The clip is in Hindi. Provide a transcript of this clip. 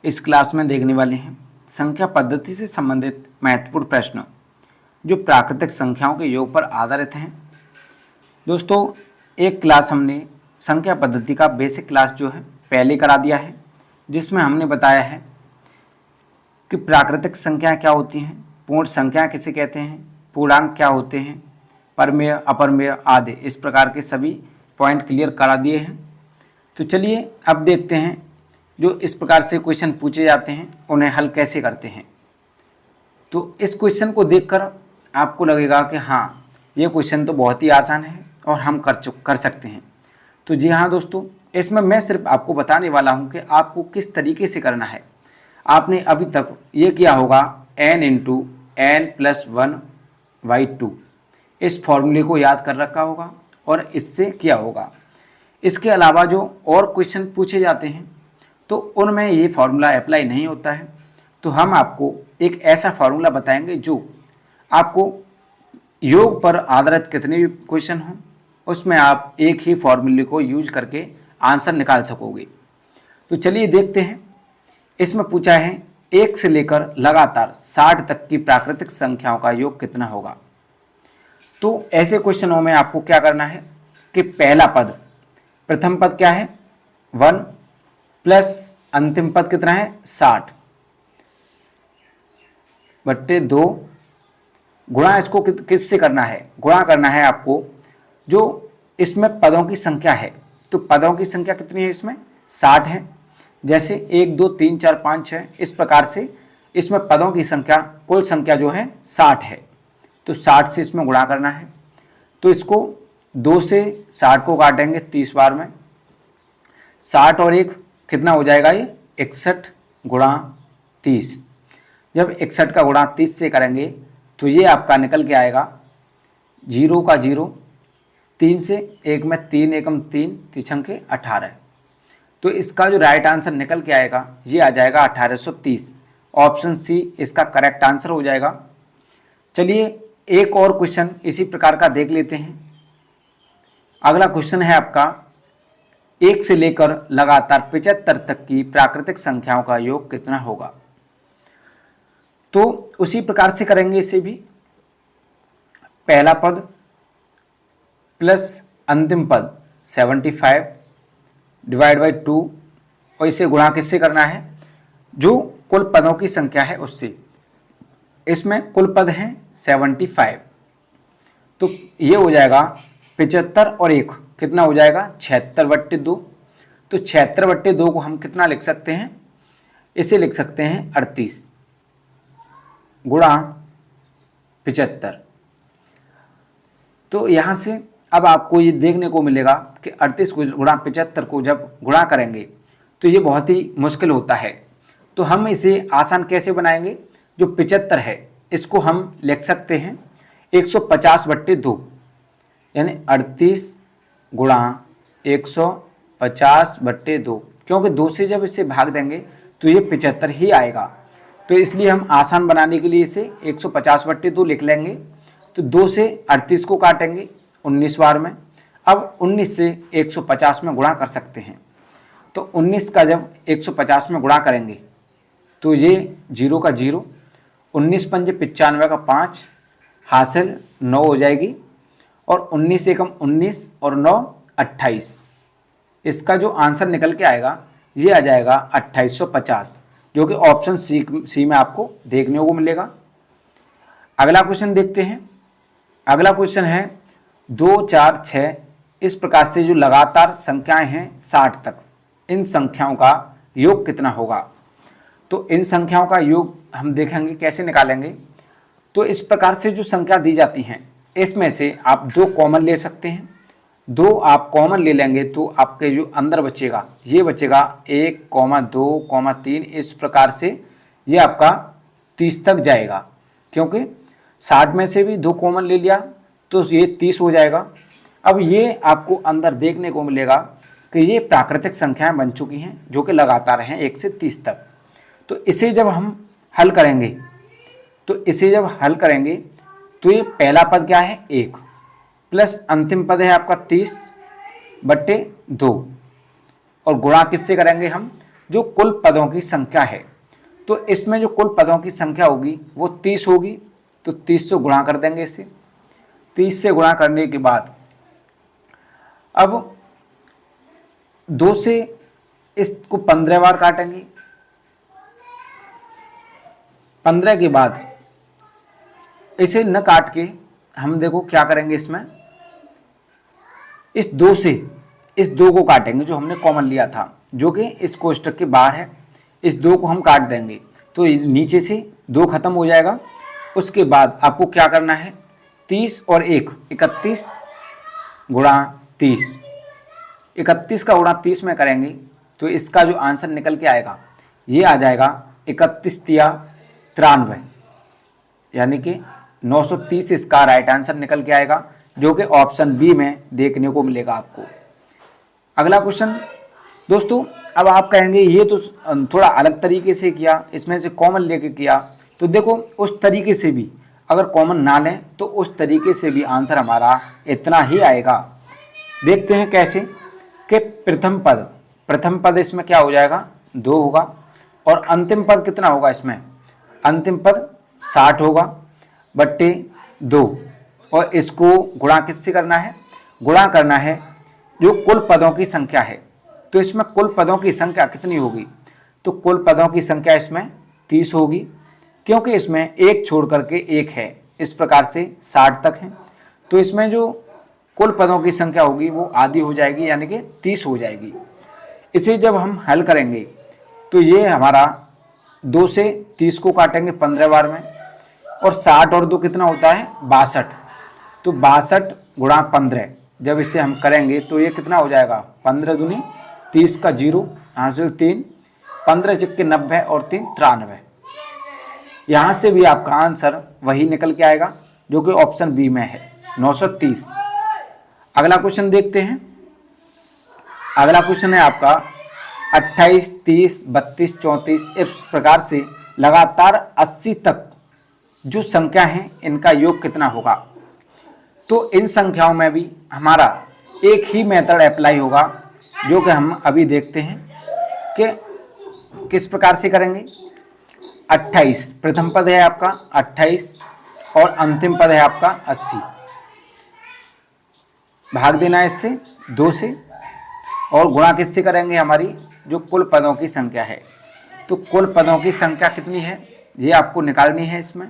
इस क्लास में देखने वाले हैं संख्या पद्धति से संबंधित महत्वपूर्ण प्रश्न जो प्राकृतिक संख्याओं के योग पर आधारित हैं। दोस्तों, एक क्लास हमने संख्या पद्धति का बेसिक क्लास जो है पहले करा दिया है, जिसमें हमने बताया है कि प्राकृतिक संख्या क्या होती हैं, पूर्ण संख्या किसे कहते हैं, पूर्णांक क्या होते हैं, परमेय अपरमेय आदि इस प्रकार के सभी पॉइंट क्लियर करा दिए हैं। तो चलिए अब देखते हैं जो इस प्रकार से क्वेश्चन पूछे जाते हैं उन्हें हल कैसे करते हैं। तो इस क्वेश्चन को देखकर आपको लगेगा कि हाँ, ये क्वेश्चन तो बहुत ही आसान है और हम कर सकते हैं। तो जी हाँ दोस्तों, इसमें मैं सिर्फ आपको बताने वाला हूँ कि आपको किस तरीके से करना है। आपने अभी तक ये किया होगा n इंटू एन प्लस 1/2 इस फॉर्मूले को याद कर रखा होगा और इससे किया होगा। इसके अलावा जो और क्वेश्चन पूछे जाते हैं तो उनमें ये फार्मूला अप्लाई नहीं होता है। तो हम आपको एक ऐसा फार्मूला बताएंगे जो आपको योग पर आधारित कितने भी क्वेश्चन हों उसमें आप एक ही फार्मूले को यूज करके आंसर निकाल सकोगे। तो चलिए देखते हैं। इसमें पूछा है 1 से लेकर लगातार 60 तक की प्राकृतिक संख्याओं का योग कितना होगा। तो ऐसे क्वेश्चनों में आपको क्या करना है कि पहला पद, प्रथम पद क्या है 1 प्लस अंतिम पद कितना है 60/2 गुणा इसको किससे करना है, गुणा करना है आपको जो इसमें पदों की संख्या है। तो पदों की संख्या कितनी है, इसमें 60 है। जैसे 1 2 3 4 5 6 इस प्रकार से इसमें पदों की संख्या कुल संख्या जो है 60 है। तो 60 से इसमें गुणा करना है। तो इसको 2 से 60 को काटेंगे 30 बार में, 60 और 1 कितना हो जाएगा, ये 61 गुणा 30। जब 61 का गुणा 30 से करेंगे तो ये आपका निकल के आएगा 0 का 0, 3 से 1 में 3 एकम 3 तिछंके 18। तो इसका जो राइट आंसर निकल के आएगा ये आ जाएगा 1830। ऑप्शन सी इसका करेक्ट आंसर हो जाएगा। चलिए एक और क्वेश्चन इसी प्रकार का देख लेते हैं। अगला क्वेश्चन है आपका 1 से लेकर लगातार 75 तक की प्राकृतिक संख्याओं का योग कितना होगा। तो उसी प्रकार से करेंगे इसे भी। पहला पद प्लस अंतिम पद 75/2 और इसे गुणा किससे करना है, जो कुल पदों की संख्या है उससे। इसमें कुल पद हैं 75, तो ये हो जाएगा 75 और 1 कितना हो जाएगा 76/2। तो 76/2 को हम कितना लिख सकते हैं, इसे लिख सकते हैं 38 गुणा 75। तो यहाँ से अब आपको ये देखने को मिलेगा कि 38 गुणा 75 को जब गुणा करेंगे तो ये बहुत ही मुश्किल होता है। तो हम इसे आसान कैसे बनाएंगे, जो 75 है इसको हम लिख सकते हैं 150/2, यानी 38 गुणा 150/2, क्योंकि 2 से जब इसे भाग देंगे तो ये 75 ही आएगा। तो इसलिए हम आसान बनाने के लिए इसे 150/2 लिख लेंगे। तो 2 से 38 को काटेंगे 19 बार में। अब 19 से 150 में गुणा कर सकते हैं। तो 19 का जब 150 में गुणा करेंगे तो ये 0 का 0, 19 पंजे 95 का 5 हासिल 9 हो जाएगी, और 19 एकम 19 और 9 28। इसका जो आंसर निकल के आएगा ये आ जाएगा 2850, जो कि ऑप्शन सी में आपको देखने को मिलेगा। अगला क्वेश्चन देखते हैं। अगला क्वेश्चन है 2 4 6 इस प्रकार से जो लगातार संख्याएं हैं 60 तक, इन संख्याओं का योग कितना होगा। तो इन संख्याओं का योग हम देखेंगे कैसे निकालेंगे। तो इस प्रकार से जो संख्या दी जाती हैं इसमें से आप 2 कॉमन ले सकते हैं। 2 आप कॉमन ले लेंगे तो आपके जो अंदर बचेगा ये बचेगा 1, 2, 3। इस प्रकार से ये आपका 30 तक जाएगा, क्योंकि 60 में से भी 2 कॉमन ले लिया तो ये 30 हो जाएगा। अब ये आपको अंदर देखने को मिलेगा कि ये प्राकृतिक संख्याएं बन चुकी हैं जो कि लगातार हैं 1 से 30 तक। तो इसे जब हम हल करेंगे तो ये पहला पद क्या है 1 प्लस अंतिम पद है आपका 30/2, और गुणा किससे करेंगे हम, जो कुल पदों की संख्या है, तो इसमें जो कुल पदों की संख्या होगी वो 30 होगी। तो 30 से गुणा कर देंगे इसे। 30 से गुणा करने के बाद अब 2 से इसको 15 बार काटेंगे। 15 के बाद इसे न काट के हम देखो क्या करेंगे, इसमें इस 2 से इस 2 को काटेंगे जो हमने कॉमन लिया था, जो कि इस कोष्टक के बाहर है। इस 2 को हम काट देंगे तो नीचे से 2 खत्म हो जाएगा। उसके बाद आपको क्या करना है, 30 और 1 31 गुणा 30, 31 का गुणा 30 में करेंगे तो इसका जो आंसर निकल के आएगा ये आ जाएगा 31 तिया 93, यानी कि 930 इसका राइट आंसर निकल के आएगा, जो कि ऑप्शन बी में देखने को मिलेगा आपको। अगला क्वेश्चन दोस्तों, अब आप कहेंगे ये तो थोड़ा अलग तरीके से किया, इसमें से कॉमन लेके किया। तो देखो उस तरीके से भी अगर कॉमन ना लें तो उस तरीके से भी आंसर हमारा इतना ही आएगा। देखते हैं कैसे, कि प्रथम पद इसमें क्या हो जाएगा, 2 होगा, और अंतिम पद कितना होगा, इसमें अंतिम पद 60 होगा बट्टे 2, और इसको गुणा किससे करना है, गुणा करना है जो कुल पदों की संख्या है। तो इसमें कुल पदों की संख्या कितनी होगी, तो कुल पदों की संख्या इसमें 30 होगी, क्योंकि इसमें एक छोड़ करके एक है, इस प्रकार से 60 तक है। तो इसमें जो कुल पदों की संख्या होगी वो आधी हो जाएगी, यानी कि 30 हो जाएगी। इसे जब हम हल करेंगे तो ये हमारा 2 से 30 को काटेंगे 15 बार में, और 60 और 2 कितना होता है, 62। तो 62 गुणा 15 जब इसे हम करेंगे तो ये कितना हो जाएगा, 15 दूनी 30 का 0 हासिल 3, 15 चिक्के 90 और 3 93। यहाँ से भी आपका आंसर वही निकल के आएगा जो कि ऑप्शन बी में है, 930। अगला क्वेश्चन देखते हैं। अगला क्वेश्चन है आपका 28, 30, 32, 34, इस प्रकार से लगातार 80 तक जो संख्या है इनका योग कितना होगा। तो इन संख्याओं में भी हमारा एक ही मेथड अप्लाई होगा, जो कि हम अभी देखते हैं कि किस प्रकार से करेंगे। 28 प्रथम पद है आपका 28, और अंतिम पद है आपका 80। भाग देना है इससे 2 से, और गुणा किससे करेंगे, हमारी जो कुल पदों की संख्या है। तो कुल पदों की संख्या कितनी है ये आपको निकालनी है इसमें।